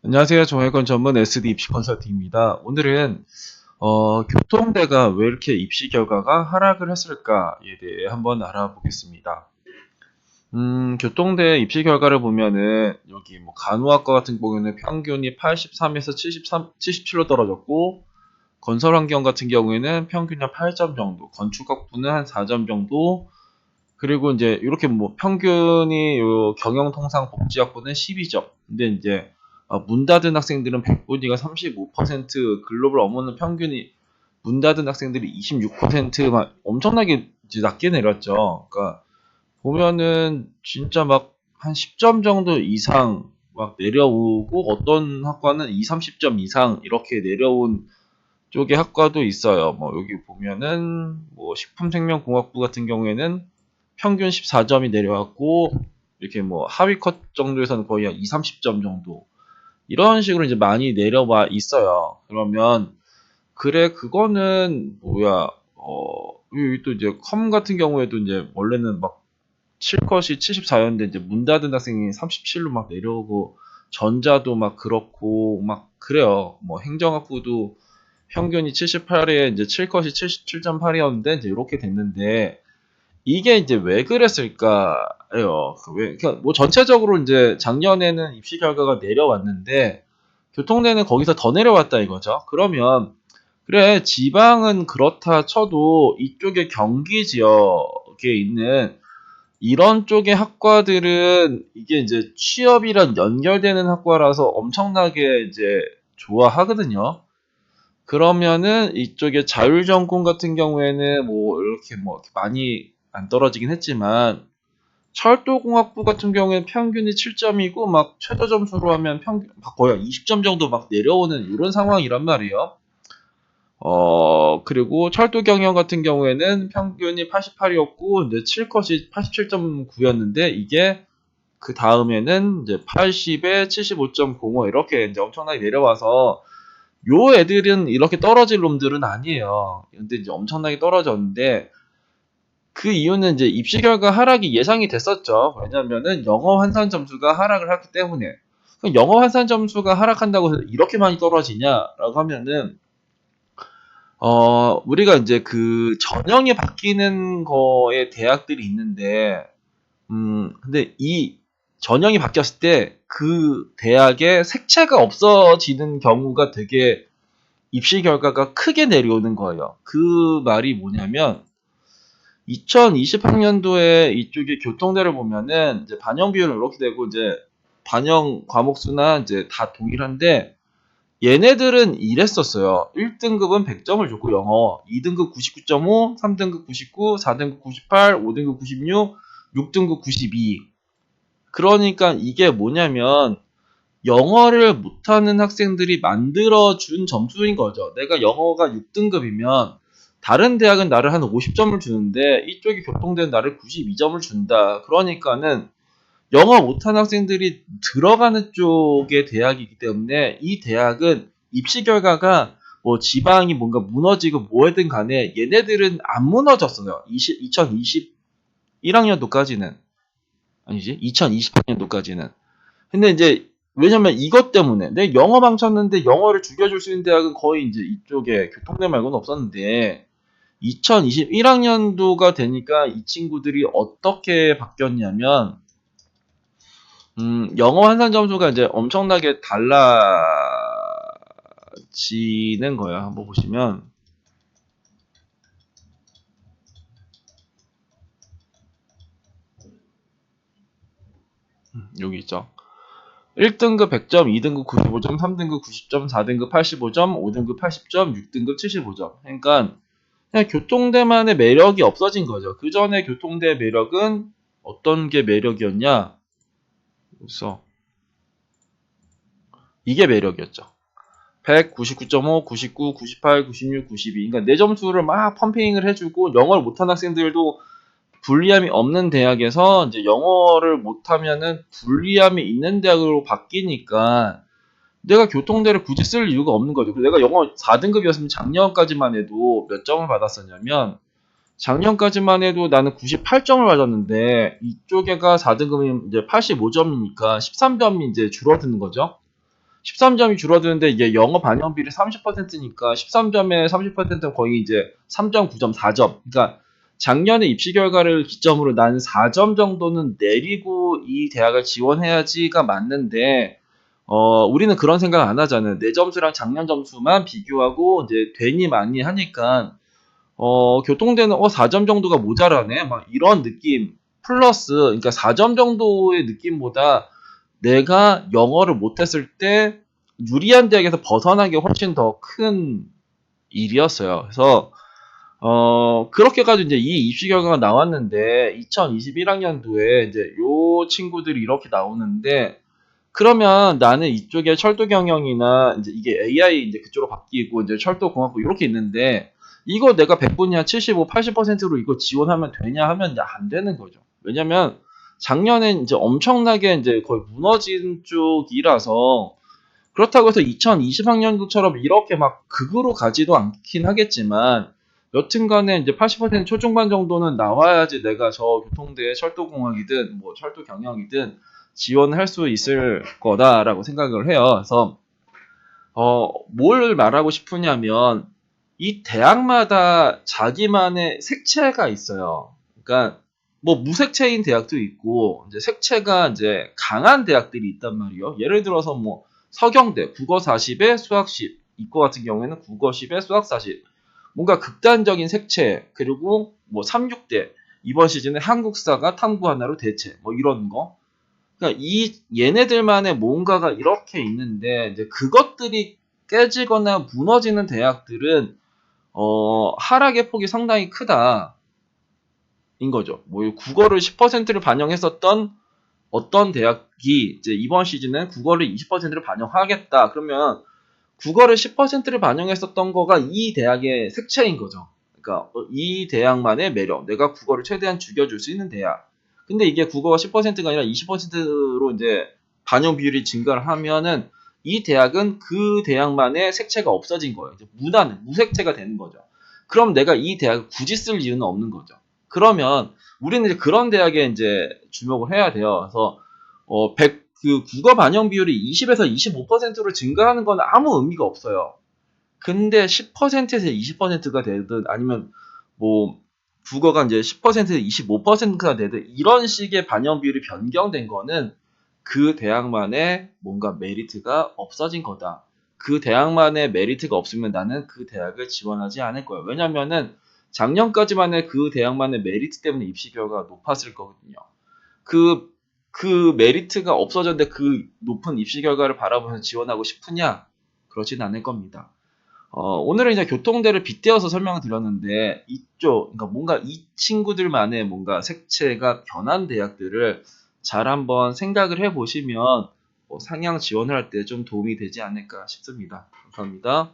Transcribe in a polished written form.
안녕하세요. 정외권 전문 SD 입시 컨설팅입니다. 오늘은 교통대가 왜 이렇게 입시 결과가 하락을 했을까에 대해 한번 알아보겠습니다. 교통대 입시 결과를 보면은 여기 뭐 간호학과 같은 경우에는 평균이 83에서 77로 떨어졌고, 건설환경 같은 경우에는 평균이 한 8점 정도, 건축학부는 한 4점 정도, 그리고 이제 이렇게 뭐 평균이 요 경영통상복지학부는 12점. 근데 이제 문 닫은 학생들은 100분위가 35%, 글로벌 어머는 평균이 문 닫은 학생들이 26%막 엄청나게 이제 낮게 내렸죠. 그러니까 보면은 진짜 막 한 10점 정도 이상 막 내려오고, 어떤 학과는 2, 30점 이상 이렇게 내려온 쪽의 학과도 있어요. 뭐 여기 보면은 뭐 식품생명공학부 같은 경우에는 평균 14점이 내려왔고, 이렇게 뭐 하위 컷 정도에서는 거의 한 2, 30점 정도 이런 식으로 이제 많이 내려와 있어요. 그러면 그래, 그거는 뭐야, 여기 또 이제 컴 같은 경우에도 이제 원래는 막 7컷이 74였는데 이제 문 닫은 학생이 37로 막 내려오고, 전자도 막 그렇고 막 그래요. 뭐 행정학부도 평균이 78에 이제 7컷이 77.8이었는데 이제 이렇게 됐는데, 이게 이제 왜 그랬을까요? 그러니까 뭐 전체적으로 이제 작년에는 입시 결과가 내려왔는데 교통대는 거기서 더 내려왔다 이거죠. 그러면 그래, 지방은 그렇다 쳐도 이쪽에 경기 지역에 있는 이런 쪽의 학과들은 이게 이제 취업이랑 연결되는 학과라서 엄청나게 이제 좋아하거든요. 그러면은 이쪽에 자율전공 같은 경우에는 뭐 이렇게 뭐 이렇게 많이 안 떨어지긴 했지만, 철도공학부 같은 경우에는 평균이 7점이고 막 최저 점수로 하면 평균 막 거의 20점 정도 막 내려오는 이런 상황이란 말이에요. 그리고 철도 경영 같은 경우에는 평균이 88이었고 이제 7컷이 87.9였는데, 이게 그 다음에는 이제 80에 75.05 이렇게 이제 엄청나게 내려와서, 요 애들은 이렇게 떨어질 놈들은 아니에요. 근데 이제 엄청나게 떨어졌는데, 그 이유는 이제 입시 결과 하락이 예상이 됐었죠. 왜냐면은 영어 환산 점수가 하락을 했기 때문에. 그럼 영어 환산 점수가 하락한다고 해서 이렇게 많이 떨어지냐라고 하면은, 우리가 이제 그 전형이 바뀌는 거에 대학들이 있는데, 근데 이 전형이 바뀌었을 때 그 대학의 색채가 없어지는 경우가 되게 입시 결과가 크게 내려오는 거예요. 그 말이 뭐냐면, 2020학년도에 이쪽에 교통대를 보면은 이제 반영 비율은 이렇게 되고, 이제 반영 과목 수나 이제 다 동일한데, 얘네들은 이랬었어요. 1등급은 100점을 줬고 영어, 2등급 99.5, 3등급 99, 4등급 98, 5등급 96, 6등급 92. 그러니까 이게 뭐냐면 영어를 못하는 학생들이 만들어준 점수인 거죠. 내가 영어가 6등급이면 다른 대학은 나를 한 50점을 주는데 이쪽이 교통대는 나를 92점을 준다. 그러니까는 영어 못하는 학생들이 들어가는 쪽의 대학이기 때문에, 이 대학은 입시 결과가 뭐 지방이 뭔가 무너지고 뭐든 간에 얘네들은 안 무너졌어요. 2021학년도까지는. 아니지, 2020학년도까지는. 근데 이제 왜냐면 이것 때문에 내 영어 망쳤는데 영어를 죽여줄 수 있는 대학은 거의 이제 이쪽에 교통대 말고는 없었는데, 2021학년도가 되니까 이 친구들이 어떻게 바뀌었냐면, 영어 환산 점수가 이제 엄청나게 달라지는 거야. 한번 보시면, 여기 있죠. 1등급 100점, 2등급 95점, 3등급 90점, 4등급 85점, 5등급 80점, 6등급 75점. 그러니까 그냥 교통대만의 매력이 없어진 거죠. 그 전에 교통대 매력은 어떤 게 매력이었냐? 그래서 이게 매력이었죠. 100, 99.5, 99, 98, 96, 92. 그러니까 내 점수를 막 펌핑을 해주고, 영어를 못하는 학생들도 불리함이 없는 대학에서 이제 영어를 못하면은 불리함이 있는 대학으로 바뀌니까 내가 교통대를 굳이 쓸 이유가 없는 거죠. 내가 영어 4등급이었으면 작년까지만 해도 몇 점을 받았었냐면, 작년까지만 해도 나는 98점을 받았는데 이쪽에가 4등급이 이제 85점이니까 13점이 이제 줄어드는 거죠. 13점이 줄어드는데 이게 영어 반영 비율이 30%니까 13점에 30%는 거의 이제 3.9점, 4점. 그러니까 작년에 입시 결과를 기점으로 난 4점 정도는 내리고 이 대학을 지원해야지가 맞는데 우리는 그런 생각 안 하잖아요. 내 점수랑 작년 점수만 비교하고 이제 되니 많이 하니까 교통대는 4점 정도가 모자라네. 막 이런 느낌 플러스 그러니까 4점 정도의 느낌보다 내가 영어를 못했을 때 유리한 대학에서 벗어난 게 훨씬 더 큰 일이었어요. 그래서 그렇게 가지고 이제 이 입시 결과가 나왔는데 2021학년도에 이제 요 친구들이 이렇게 나오는데 그러면 나는 이쪽에 철도 경영이나 이제 이게 AI 이제 그쪽으로 바뀌고 이제 철도 공학부 이렇게 있는데 이거 내가 100분이 한 75, 80%로 이거 지원하면 되냐 하면 이제 안 되는 거죠. 왜냐면 작년에 이제 엄청나게 이제 거의 무너진 쪽이라서 그렇다고 해서 2020학년도처럼 이렇게 막 극으로 가지도 않긴 하겠지만 여튼간에 이제 80% 초중반 정도는 나와야지 내가 저 교통대 철도공학이든 뭐 철도 경영이든 지원할 수 있을 거다라고 생각을 해요. 그래서 뭘 말하고 싶으냐면 이 대학마다 자기만의 색채가 있어요. 그러니까 뭐 무색채인 대학도 있고 이제 색채가 이제 강한 대학들이 있단 말이에요. 예를 들어서 뭐 서경대 국어 40에 수학 10, 이과 같은 경우에는 국어 10에 수학 40. 뭔가 극단적인 색채 그리고 뭐 36대 이번 시즌에 한국사가 탐구 하나로 대체 뭐 이런 거. 그러니까 이 얘네들만의 뭔가가 이렇게 있는데 이제 그것들이 깨지거나 무너지는 대학들은 하락의 폭이 상당히 크다 인 거죠. 뭐 국어를 10%를 반영했었던 어떤 대학이 이제 이번 시즌은 국어를 20%를 반영하겠다. 그러면 국어를 10%를 반영했었던 거가 이 대학의 색채인 거죠. 그러니까 이 대학만의 매력, 내가 국어를 최대한 죽여줄 수 있는 대학. 근데 이게 국어가 10%가 아니라 20%로 이제 반영 비율이 증가를 하면은 이 대학은 그 대학만의 색채가 없어진 거예요. 이제 무색채가 되는 거죠. 그럼 내가 이 대학을 굳이 쓸 이유는 없는 거죠. 그러면 우리는 이제 그런 대학에 이제 주목을 해야 돼요. 그래서 그 국어 반영 비율이 20에서 25%로 증가하는 건 아무 의미가 없어요. 근데 10%에서 20%가 되든 아니면 뭐 국어가 이제 10%에서 25%가 되든 이런 식의 반영 비율이 변경된 거는 그 대학만의 뭔가 메리트가 없어진 거다. 그 대학만의 메리트가 없으면 나는 그 대학을 지원하지 않을 거예요. 왜냐면은 작년까지만의 그 대학만의 메리트 때문에 입시 결과가 높았을 거거든요. 그, 그 메리트가 없어졌는데 그 높은 입시 결과를 바라보면서 지원하고 싶으냐? 그러진 않을 겁니다. 오늘은 이제 교통대를 빗대어서 설명을 드렸는데, 그러니까 뭔가 이 친구들만의 뭔가 색채가 변한 대학들을 잘 한번 생각을 해보시면, 상향 지원을 할 때 좀 도움이 되지 않을까 싶습니다. 감사합니다.